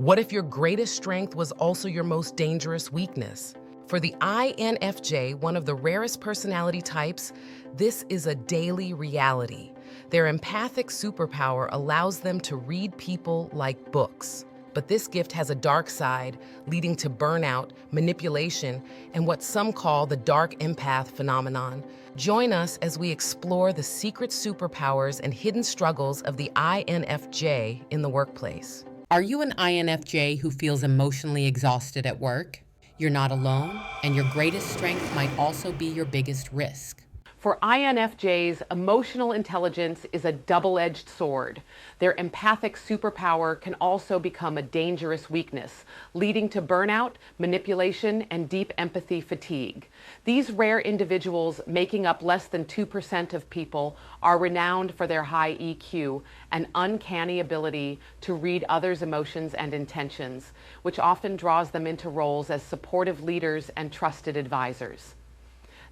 What if your greatest strength was also your most dangerous weakness? For the INFJ, one of the rarest personality types, this is a daily reality. Their empathic superpower allows them to read people like books. But this gift has a dark side, leading to burnout, manipulation, and what some call the dark empath phenomenon. Join us as we explore the secret superpowers and hidden struggles of the INFJ in the workplace. Are you an INFJ who feels emotionally exhausted at work? You're not alone, and your greatest strength might also be your biggest risk. For INFJs, emotional intelligence is a double-edged sword. Their empathic superpower can also become a dangerous weakness, leading to burnout, manipulation, and deep empathy fatigue. These rare individuals, making up less than 2% of people, are renowned for their high EQ and uncanny ability to read others' emotions and intentions, which often draws them into roles as supportive leaders and trusted advisors.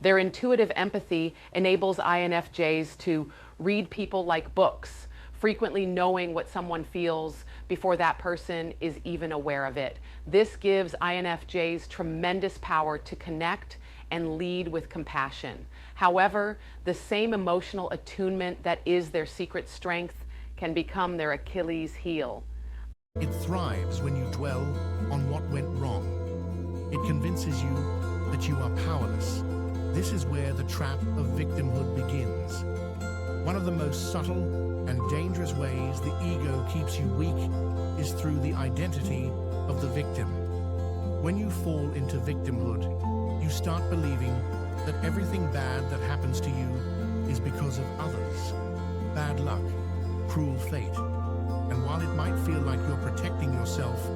Their intuitive empathy enables INFJs to read people like books, frequently knowing what someone feels before that person is even aware of it. This gives INFJs tremendous power to connect and lead with compassion. However, the same emotional attunement that is their secret strength can become their Achilles heel. It thrives when you dwell on what went wrong. It convinces you that you are powerless. This is where the trap of victimhood begins. One of the most subtle and dangerous ways the ego keeps you weak is through the identity of the victim. When you fall into victimhood, you start believing that everything bad that happens to you is because of others. Bad luck, cruel fate. And while it might feel like you're protecting yourself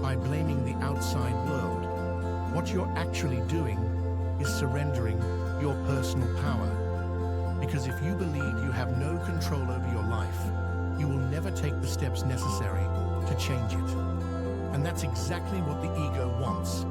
by blaming the outside world, what you're actually doing is surrendering your personal power. Because if you believe you have no control over your life, you will never take the steps necessary to change it. And that's exactly what the ego wants.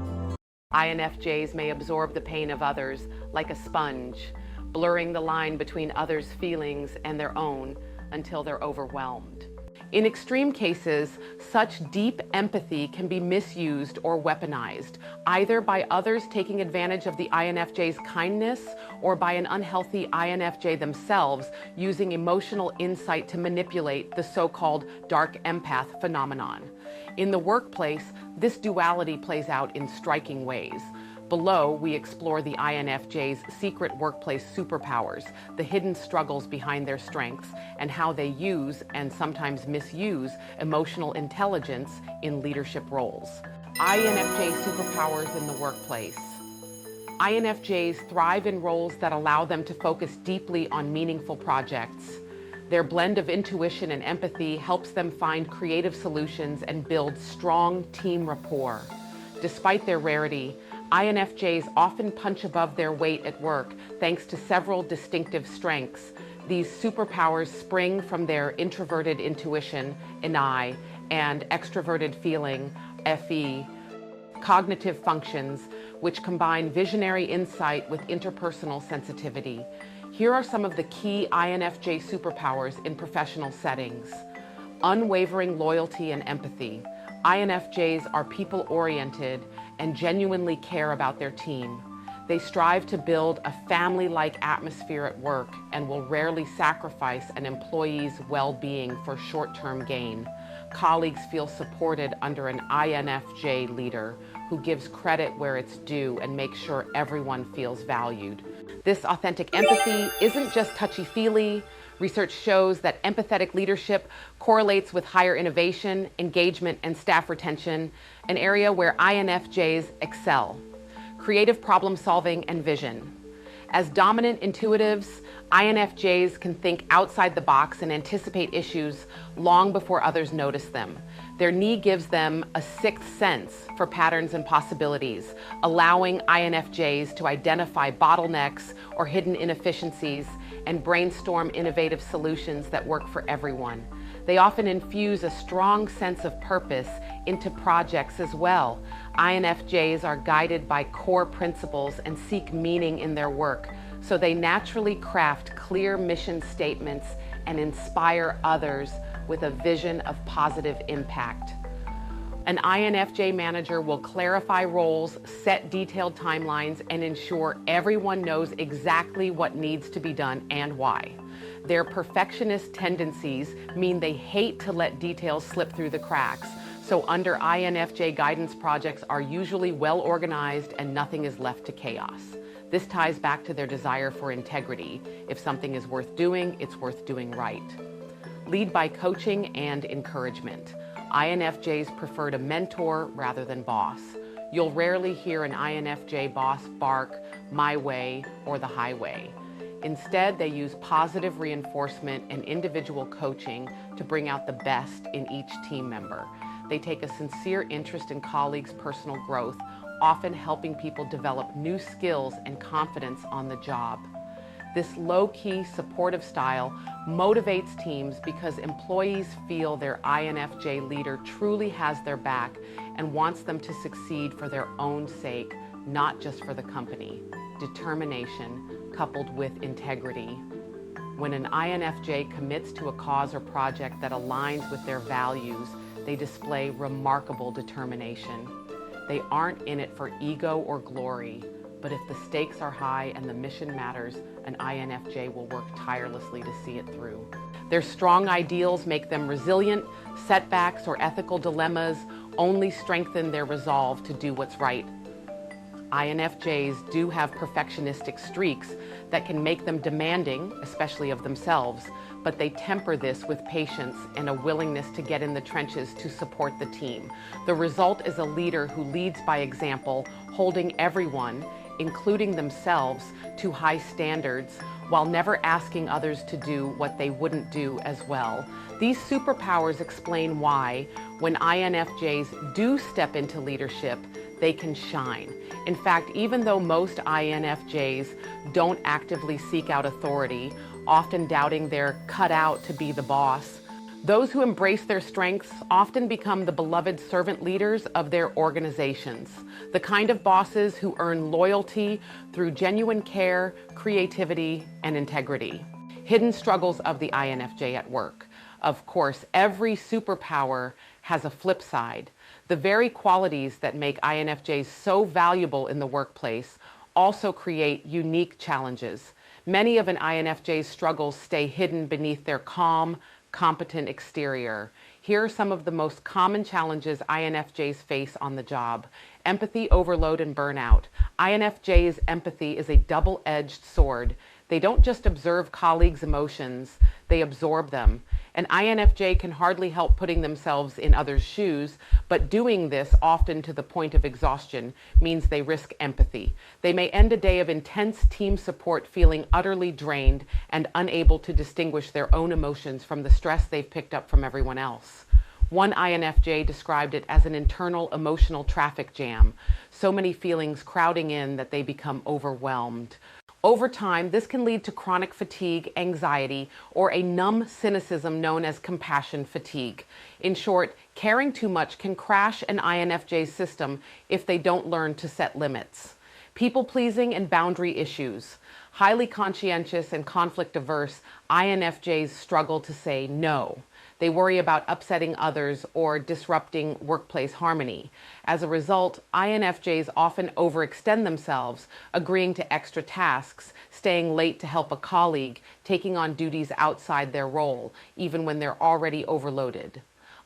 INFJs may absorb the pain of others like a sponge, blurring the line between others' feelings and their own until they're overwhelmed. In extreme cases, such deep empathy can be misused or weaponized, either by others taking advantage of the INFJ's kindness or by an unhealthy INFJ themselves using emotional insight to manipulate the so-called dark empath phenomenon. In the workplace, this duality plays out in striking ways. Below, we explore the INFJ's secret workplace superpowers, the hidden struggles behind their strengths, and how they use and sometimes misuse emotional intelligence in leadership roles. INFJ superpowers in the workplace. INFJs thrive in roles that allow them to focus deeply on meaningful projects. Their blend of intuition and empathy helps them find creative solutions and build strong team rapport. Despite their rarity, INFJs often punch above their weight at work thanks to several distinctive strengths. These superpowers spring from their introverted intuition, NI, and extroverted feeling, FE, cognitive functions, which combine visionary insight with interpersonal sensitivity. Here are some of the key INFJ superpowers in professional settings. Unwavering loyalty and empathy. INFJs are people-oriented and genuinely care about their team. They strive to build a family-like atmosphere at work and will rarely sacrifice an employee's well-being for short-term gain. Colleagues feel supported under an INFJ leader who gives credit where it's due and makes sure everyone feels valued. This authentic empathy isn't just touchy-feely. Research shows that empathetic leadership correlates with higher innovation, engagement, and staff retention, an area where INFJs excel. Creative problem solving and vision. As dominant intuitives, INFJs can think outside the box and anticipate issues long before others notice them. Their knee gives them a sixth sense for patterns and possibilities, allowing INFJs to identify bottlenecks or hidden inefficiencies and brainstorm innovative solutions that work for everyone. They often infuse a strong sense of purpose into projects as well. INFJs are guided by core principles and seek meaning in their work, so they naturally craft clear mission statements and inspire others with a vision of positive impact. An INFJ manager will clarify roles, set detailed timelines, and ensure everyone knows exactly what needs to be done and why. Their perfectionist tendencies mean they hate to let details slip through the cracks, so under INFJ guidance projects are usually well organized and nothing is left to chaos. This ties back to their desire for integrity. If something is worth doing, it's worth doing right. Lead by coaching and encouragement. INFJs prefer to mentor rather than boss. You'll rarely hear an INFJ boss bark, "my way," or "the highway." Instead, they use positive reinforcement and individual coaching to bring out the best in each team member. They take a sincere interest in colleagues' personal growth, often helping people develop new skills and confidence on the job. This low-key, supportive style motivates teams because employees feel their INFJ leader truly has their back and wants them to succeed for their own sake, not just for the company. Determination coupled with integrity. When an INFJ commits to a cause or project that aligns with their values, they display remarkable determination. They aren't in it for ego or glory, but if the stakes are high and the mission matters, an INFJ will work tirelessly to see it through. Their strong ideals make them resilient. Setbacks or ethical dilemmas only strengthen their resolve to do what's right. INFJs do have perfectionistic streaks that can make them demanding, especially of themselves, but they temper this with patience and a willingness to get in the trenches to support the team. The result is a leader who leads by example, holding everyone, including themselves, to high standards while never asking others to do what they wouldn't do as well. These superpowers explain why, when INFJs do step into leadership, they can shine. In fact, even though most INFJs don't actively seek out authority, often doubting they're cut out to be the boss, those who embrace their strengths often become the beloved servant leaders of their organizations, the kind of bosses who earn loyalty through genuine care, creativity, and integrity. Hidden struggles of the INFJ at work. Of course, every superpower has a flip side. The very qualities that make INFJs so valuable in the workplace also create unique challenges. Many of an INFJ's struggles stay hidden beneath their calm, competent exterior. Here are some of the most common challenges INFJs face on the job. Empathy overload and burnout. INFJ's empathy is a double-edged sword. They don't just observe colleagues' emotions, they absorb them. An INFJ can hardly help putting themselves in others' shoes, but doing this, often to the point of exhaustion, means they risk empathy. They may end a day of intense team support feeling utterly drained and unable to distinguish their own emotions from the stress they've picked up from everyone else. One INFJ described it as an internal emotional traffic jam, so many feelings crowding in that they become overwhelmed. Over time, this can lead to chronic fatigue, anxiety, or a numb cynicism known as compassion fatigue. In short, caring too much can crash an INFJ's system if they don't learn to set limits. People-pleasing and boundary issues. Highly conscientious and conflict-averse, INFJs struggle to say no. They worry about upsetting others or disrupting workplace harmony. As a result, INFJs often overextend themselves, agreeing to extra tasks, staying late to help a colleague, taking on duties outside their role, even when they're already overloaded.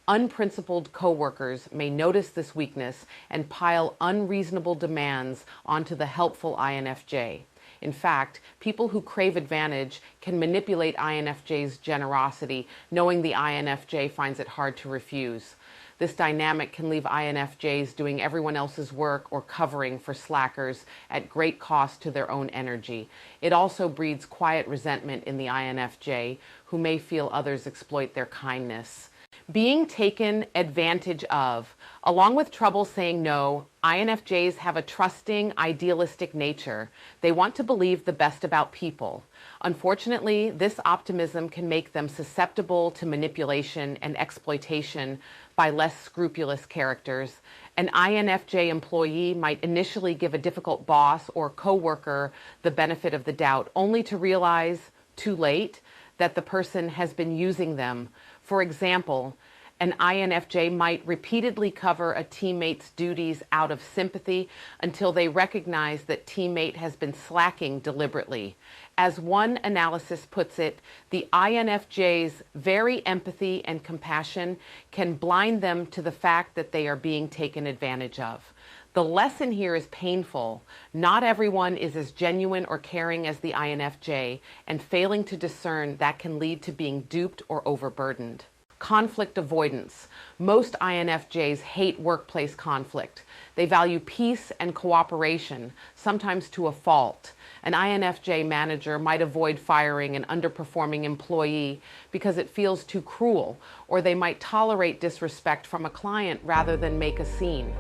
Unprincipled coworkers may notice this weakness and pile unreasonable demands onto the helpful INFJ. In fact, people who crave advantage can manipulate INFJ's generosity, knowing the INFJ finds it hard to refuse. This dynamic can leave INFJs doing everyone else's work or covering for slackers at great cost to their own energy. It also breeds quiet resentment in the INFJ, who may feel others exploit their kindness. Being taken advantage of. Along with trouble saying no, INFJs have a trusting, idealistic nature. They want to believe the best about people. Unfortunately, this optimism can make them susceptible to manipulation and exploitation by less scrupulous characters. An INFJ employee might initially give a difficult boss or coworker the benefit of the doubt, only to realize, too late, that the person has been using them. For example, An INFJ might repeatedly cover a teammate's duties out of sympathy until they recognize that teammate has been slacking deliberately. As one analysis puts it, the INFJ's very empathy and compassion can blind them to the fact that they are being taken advantage of. The lesson here is painful. Not everyone is as genuine or caring as the INFJ, and failing to discern that can lead to being duped or overburdened. Conflict avoidance. Most INFJs hate workplace conflict. They value peace and cooperation, sometimes to a fault. An INFJ manager might avoid firing an underperforming employee because it feels too cruel, or they might tolerate disrespect from a client rather than make a scene.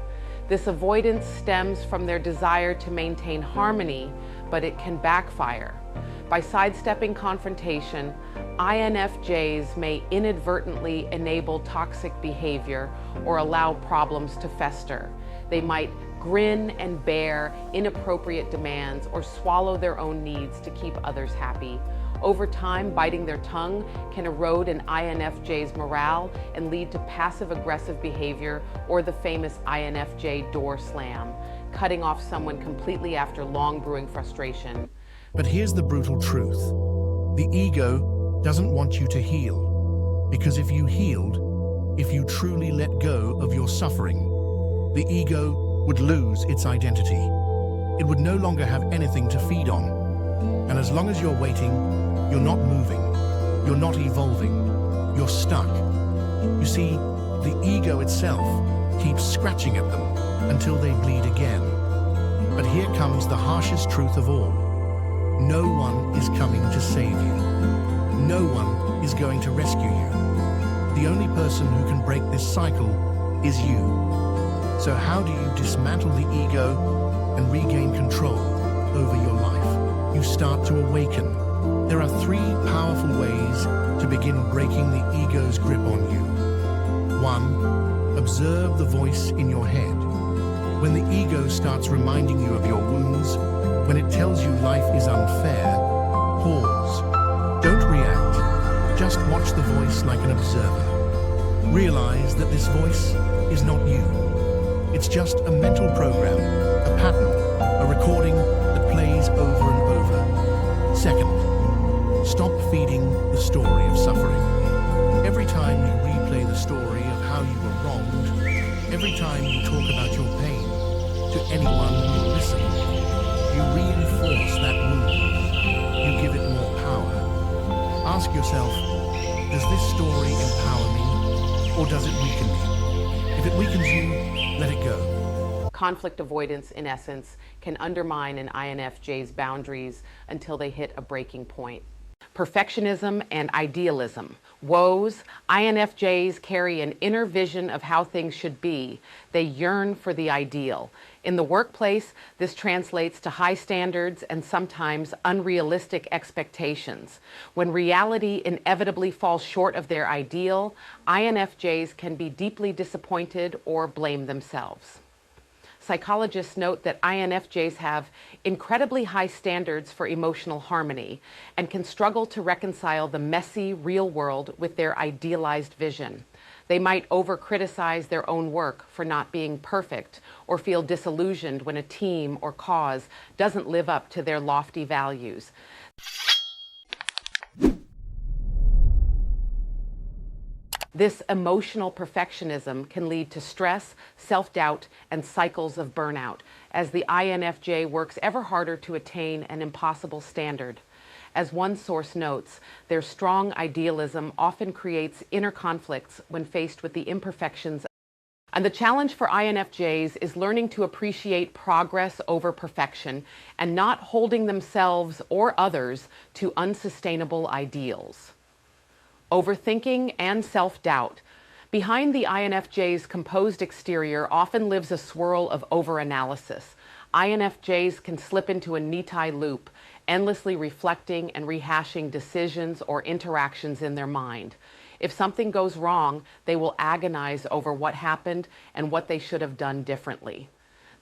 This avoidance stems from their desire to maintain harmony, but it can backfire. By sidestepping confrontation, INFJs may inadvertently enable toxic behavior or allow problems to fester. They might grin and bear inappropriate demands or swallow their own needs to keep others happy. Over time, biting their tongue can erode an INFJ's morale and lead to passive-aggressive behavior or the famous INFJ door slam, cutting off someone completely after long brewing frustration. But here's the brutal truth. The ego doesn't want you to heal. Because if you healed, if you truly let go of your suffering, the ego would lose its identity. It would no longer have anything to feed on. And as long as you're waiting, you're not moving, you're not evolving, you're stuck. You see, the ego itself keeps scratching at them until they bleed again. But here comes the harshest truth of all. No one is coming to save you. No one is going to rescue you. The only person who can break this cycle is you. So how do you dismantle the ego and regain control over your life? You start to awaken. There are 3 powerful ways to begin breaking the ego's grip on you. 1, observe the voice in your head. When the ego starts reminding you of your wounds, when it tells you life is unfair, pause. Don't react. Just watch the voice like an observer. Realize that this voice is not you. It's just a mental program, a pattern, a recording that plays over and over. Second, stop feeding the story of suffering. Every time you replay the story of how you were wronged, every time you talk about your pain to anyone who will listen, you reinforce that wound. You give it more power. Ask yourself, does this story empower me or does it weaken me? If it weakens you, let it go. Conflict avoidance, in essence, can undermine an INFJ's boundaries until they hit a breaking point. Perfectionism and idealism. Woes, INFJs carry an inner vision of how things should be. They yearn for the ideal. In the workplace, this translates to high standards and sometimes unrealistic expectations. When reality inevitably falls short of their ideal, INFJs can be deeply disappointed or blame themselves. Psychologists note that INFJs have incredibly high standards for emotional harmony and can struggle to reconcile the messy real world with their idealized vision. They might over-criticize their own work for not being perfect or feel disillusioned when a team or cause doesn't live up to their lofty values. This emotional perfectionism can lead to stress, self-doubt, and cycles of burnout as the INFJ works ever harder to attain an impossible standard. As one source notes, their strong idealism often creates inner conflicts when faced with the imperfections. And the challenge for INFJs is learning to appreciate progress over perfection and not holding themselves or others to unsustainable ideals. Overthinking and self-doubt. Behind the INFJ's composed exterior often lives a swirl of overanalysis. INFJs can slip into a knee-tie loop, endlessly reflecting and rehashing decisions or interactions in their mind. If something goes wrong, they will agonize over what happened and what they should have done differently.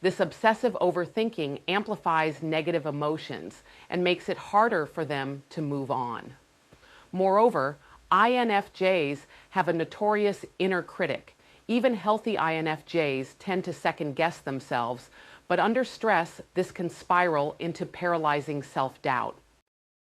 This obsessive overthinking amplifies negative emotions and makes it harder for them to move on. Moreover, INFJs have a notorious inner critic. Even healthy INFJs tend to second-guess themselves, but under stress, this can spiral into paralyzing self-doubt.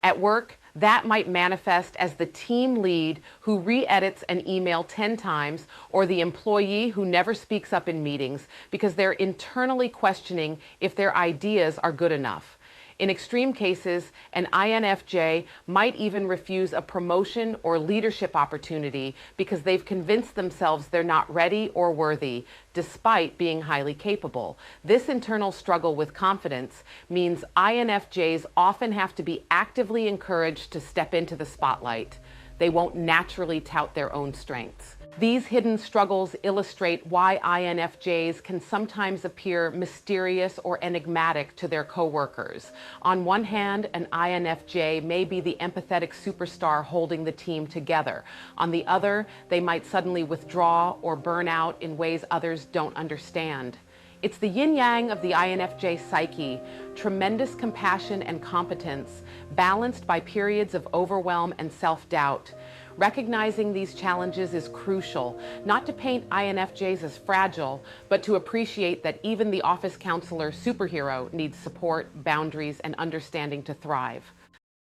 At work, that might manifest as the team lead who re-edits an email 10 times, or the employee who never speaks up in meetings because they're internally questioning if their ideas are good enough. In extreme cases, an INFJ might even refuse a promotion or leadership opportunity because they've convinced themselves they're not ready or worthy, despite being highly capable. This internal struggle with confidence means INFJs often have to be actively encouraged to step into the spotlight. They won't naturally tout their own strengths. These hidden struggles illustrate why INFJs can sometimes appear mysterious or enigmatic to their coworkers. On one hand, an INFJ may be the empathetic superstar holding the team together. On the other, they might suddenly withdraw or burn out in ways others don't understand. It's the yin-yang of the INFJ psyche, tremendous compassion and competence, balanced by periods of overwhelm and self-doubt. Recognizing these challenges is crucial, not to paint INFJs as fragile, but to appreciate that even the office counselor superhero needs support, boundaries, and understanding to thrive.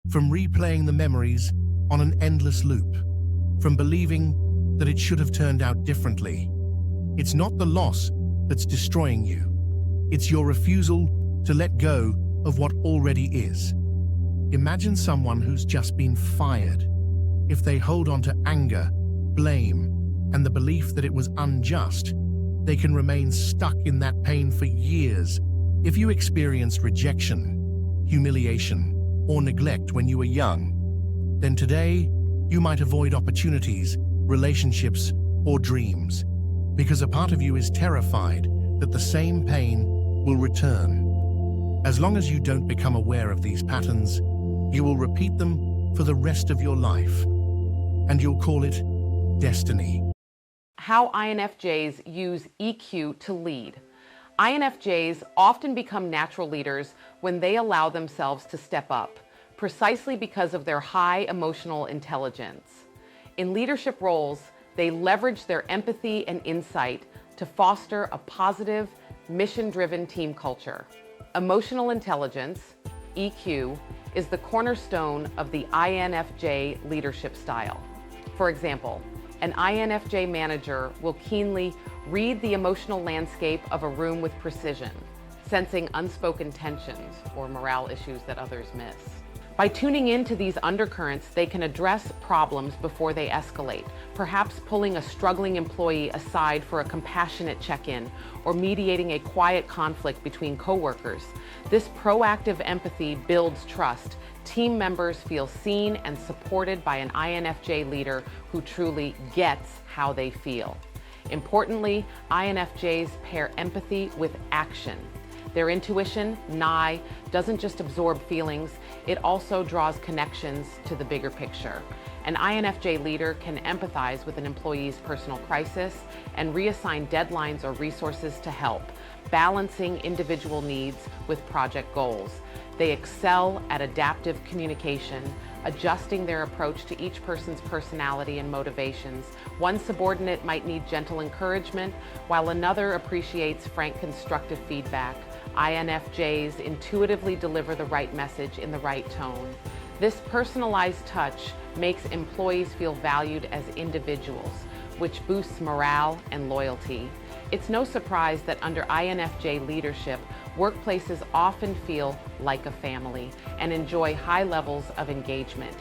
From replaying the memories on an endless loop, from believing that it should have turned out differently. It's not the loss that's destroying you. It's your refusal to let go of what already is. Imagine someone who's just been fired. If they hold on to anger, blame, and the belief that it was unjust, they can remain stuck in that pain for years. If you experienced rejection, humiliation, or neglect when you were young, then today you might avoid opportunities, relationships, or dreams, because a part of you is terrified that the same pain will return. As long as you don't become aware of these patterns, you will repeat them for the rest of your life. And you'll call it destiny. How INFJs use EQ to lead. INFJs often become natural leaders when they allow themselves to step up, precisely because of their high emotional intelligence. In leadership roles, they leverage their empathy and insight to foster a positive, mission-driven team culture. Emotional intelligence, EQ, is the cornerstone of the INFJ leadership style. For example, an INFJ manager will keenly read the emotional landscape of a room with precision, sensing unspoken tensions or morale issues that others miss. By tuning into these undercurrents, they can address problems before they escalate, perhaps pulling a struggling employee aside for a compassionate check-in or mediating a quiet conflict between coworkers. This proactive empathy builds trust. Team members feel seen and supported by an INFJ leader who truly gets how they feel. Importantly, INFJs pair empathy with action. Their intuition, NI, doesn't just absorb feelings, it also draws connections to the bigger picture. An INFJ leader can empathize with an employee's personal crisis and reassign deadlines or resources to help, balancing individual needs with project goals. They excel at adaptive communication, adjusting their approach to each person's personality and motivations. One subordinate might need gentle encouragement, while another appreciates frank, constructive feedback. INFJs intuitively deliver the right message in the right tone. This personalized touch makes employees feel valued as individuals, which boosts morale and loyalty. It's no surprise that under INFJ leadership, workplaces often feel like a family and enjoy high levels of engagement.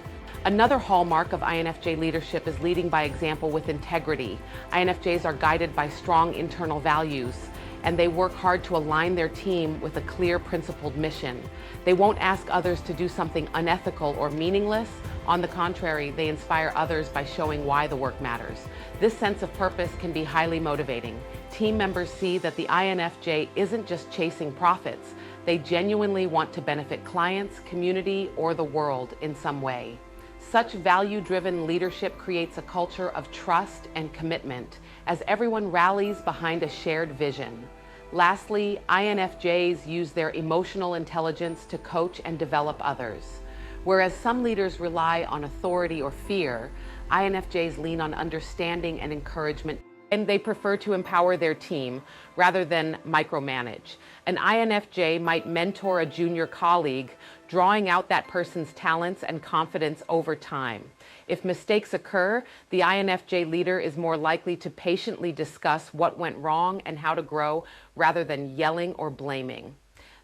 Another hallmark of INFJ leadership is leading by example with integrity. INFJs are guided by strong internal values, and they work hard to align their team with a clear, principled mission. They won't ask others to do something unethical or meaningless. On the contrary, they inspire others by showing why the work matters. This sense of purpose can be highly motivating. Team members see that the INFJ isn't just chasing profits. They genuinely want to benefit clients, community, or the world in some way. Such value-driven leadership creates a culture of trust and commitment as everyone rallies behind a shared vision. Lastly, INFJs use their emotional intelligence to coach and develop others. Whereas some leaders rely on authority or fear, INFJs lean on understanding and encouragement, and they prefer to empower their team rather than micromanage. An INFJ might mentor a junior colleague, drawing out that person's talents and confidence over time. If mistakes occur, the INFJ leader is more likely to patiently discuss what went wrong and how to grow rather than yelling or blaming.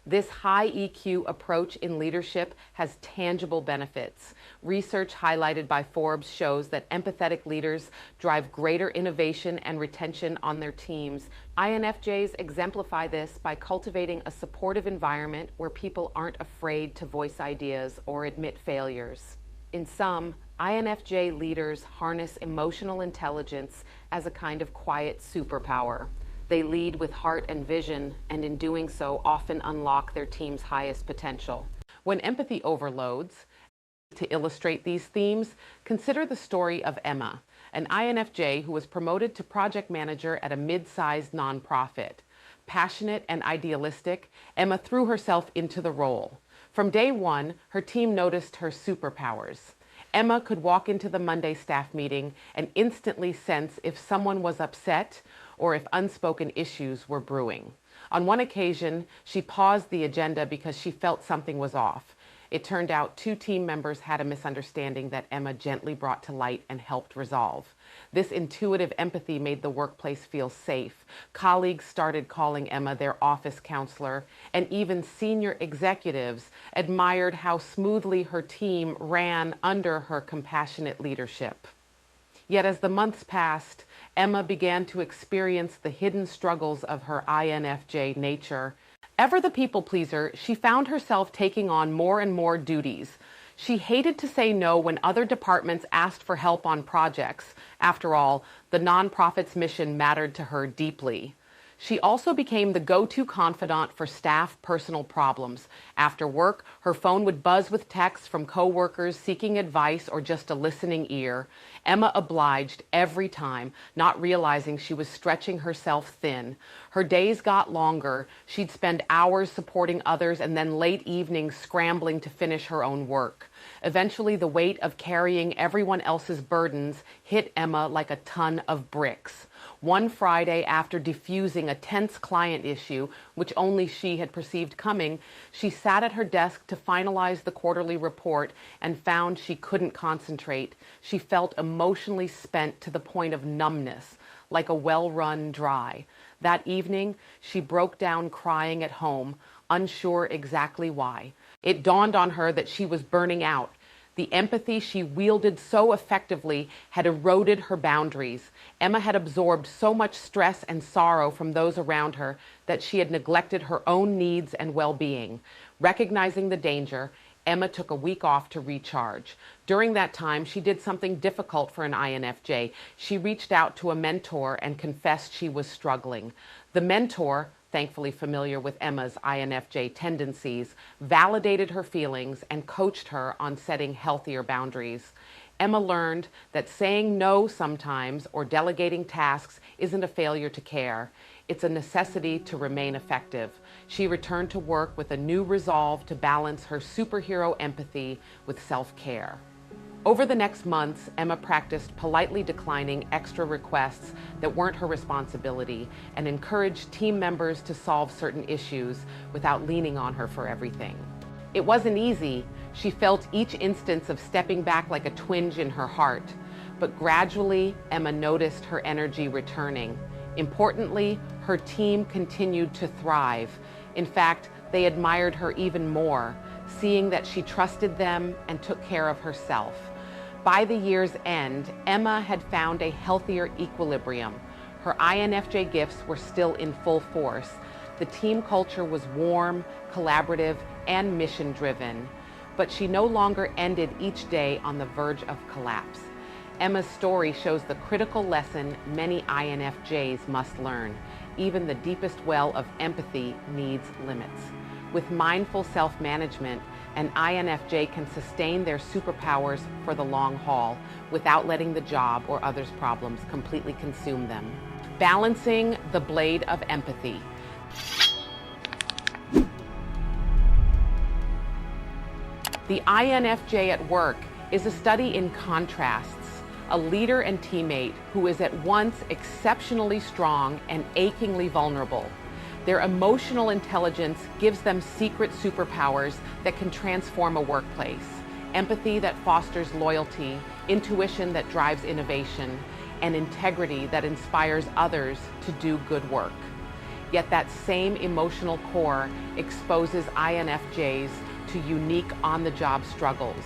This high EQ approach in leadership has tangible benefits. Research highlighted by Forbes shows that empathetic leaders drive greater innovation and retention on their teams. INFJs exemplify this by cultivating a supportive environment where people aren't afraid to voice ideas or admit failures. In sum, INFJ leaders harness emotional intelligence as a kind of quiet superpower. They lead with heart and vision, and in doing so, often unlock their team's highest potential. When empathy overloads, to illustrate these themes, consider the story of Emma, an INFJ who was promoted to project manager at a mid-sized nonprofit. Passionate and idealistic, Emma threw herself into the role. From day one, her team noticed her superpowers. Emma could walk into the Monday staff meeting and instantly sense if someone was upset or if unspoken issues were brewing. On one occasion, she paused the agenda because she felt something was off. It turned out 2 team members had a misunderstanding that Emma gently brought to light and helped resolve. This intuitive empathy made the workplace feel safe. Colleagues started calling Emma their office counselor, and even senior executives admired how smoothly her team ran under her compassionate leadership. Yet as the months passed, Emma began to experience the hidden struggles of her INFJ nature. Ever the people pleaser, she found herself taking on more and more duties. She hated to say no when other departments asked for help on projects. After all, the nonprofit's mission mattered to her deeply. She also became the go-to confidant for staff personal problems. After work, her phone would buzz with texts from coworkers seeking advice or just a listening ear. Emma obliged every time, not realizing she was stretching herself thin. Her days got longer. She'd spend hours supporting others and then late evenings scrambling to finish her own work. Eventually, the weight of carrying everyone else's burdens hit Emma like a ton of bricks. One Friday, after diffusing a tense client issue, which only she had perceived coming, she sat at her desk to finalize the quarterly report and found she couldn't concentrate. She felt emotionally spent to the point of numbness, like a well-run dry. That evening, she broke down crying at home, unsure exactly why. It dawned on her that she was burning out. The empathy she wielded so effectively had eroded her boundaries. Emma had absorbed so much stress and sorrow from those around her that she had neglected her own needs and well-being. Recognizing the danger, Emma took a week off to recharge. During that time, she did something difficult for an INFJ. She reached out to a mentor and confessed she was struggling. The mentor, thankfully familiar with Emma's INFJ tendencies, validated her feelings and coached her on setting healthier boundaries. Emma learned that saying no sometimes or delegating tasks isn't a failure to care. It's a necessity to remain effective. She returned to work with a new resolve to balance her superhero empathy with self-care. Over the next months, Emma practiced politely declining extra requests that weren't her responsibility and encouraged team members to solve certain issues without leaning on her for everything. It wasn't easy. She felt each instance of stepping back like a twinge in her heart. But gradually, Emma noticed her energy returning. Importantly, her team continued to thrive. In fact, they admired her even more, seeing that she trusted them and took care of herself. By the year's end, Emma had found a healthier equilibrium. Her INFJ gifts were still in full force. The team culture was warm, collaborative, and mission-driven, but she no longer ended each day on the verge of collapse. Emma's story shows the critical lesson many INFJs must learn. Even the deepest well of empathy needs limits. With mindful self-management, an INFJ can sustain their superpowers for the long haul without letting the job or others' problems completely consume them. Balancing the blade of empathy. The INFJ at work is a study in contrasts. a leader and teammate who is at once exceptionally strong and achingly vulnerable. Their emotional intelligence gives them secret superpowers that can transform a workplace. Empathy that fosters loyalty, intuition that drives innovation, and integrity that inspires others to do good work. Yet that same emotional core exposes INFJs to unique on-the-job struggles,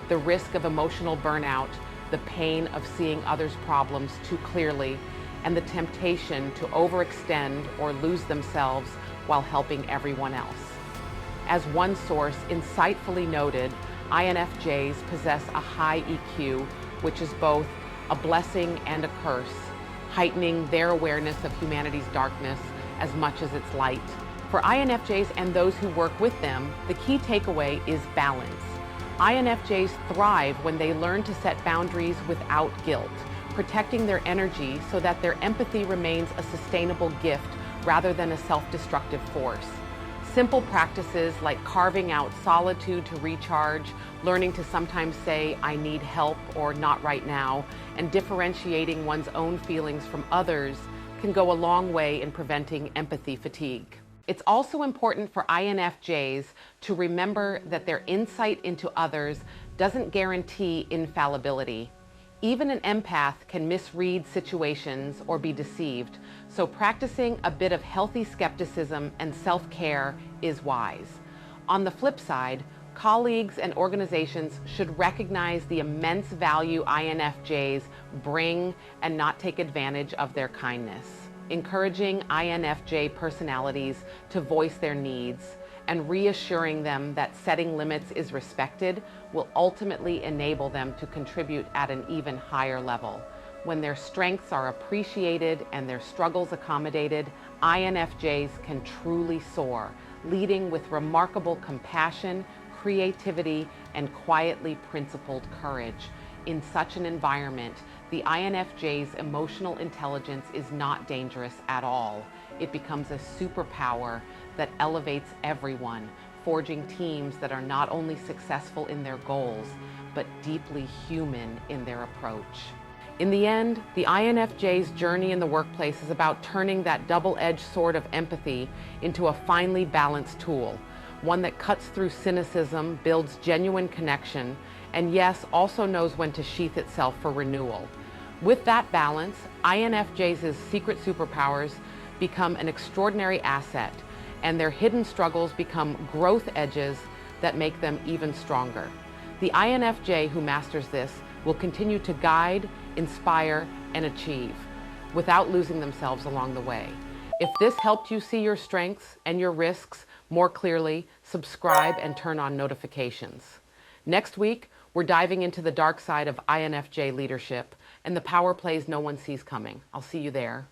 the risk of emotional burnout, the pain of seeing others' problems too clearly, and the temptation to overextend or lose themselves while helping everyone else. As one source insightfully noted, INFJs possess a high EQ, which is both a blessing and a curse, heightening their awareness of humanity's darkness as much as its light. For INFJs and those who work with them, the key takeaway is balance. INFJs thrive when they learn to set boundaries without guilt, protecting their energy so that their empathy remains a sustainable gift rather than a self-destructive force. Simple practices like carving out solitude to recharge, learning to sometimes say, "I need help" or "not right now," and differentiating one's own feelings from others can go a long way in preventing empathy fatigue. It's also important for INFJs to remember that their insight into others doesn't guarantee infallibility. Even an empath can misread situations or be deceived, so practicing a bit of healthy skepticism and self-care is wise. On the flip side, colleagues and organizations should recognize the immense value INFJs bring and not take advantage of their kindness. Encouraging INFJ personalities to voice their needs and reassuring them that setting limits is respected will ultimately enable them to contribute at an even higher level. When their strengths are appreciated and their struggles accommodated, INFJs can truly soar, leading with remarkable compassion, creativity, and quietly principled courage. In such an environment, the INFJ's emotional intelligence is not dangerous at all. It becomes a superpower that elevates everyone, forging teams that are not only successful in their goals, but deeply human in their approach. In the end, the INFJ's journey in the workplace is about turning that double-edged sword of empathy into a finely balanced tool, one that cuts through cynicism, builds genuine connection, and yes, also knows when to sheath itself for renewal. With that balance, INFJs' secret superpowers become an extraordinary asset, and their hidden struggles become growth edges that make them even stronger. The INFJ who masters this will continue to guide, inspire, and achieve without losing themselves along the way. If this helped you see your strengths and your risks more clearly, subscribe and turn on notifications. Next week, we're diving into the dark side of INFJ leadership and the power plays no one sees coming. I'll see you there.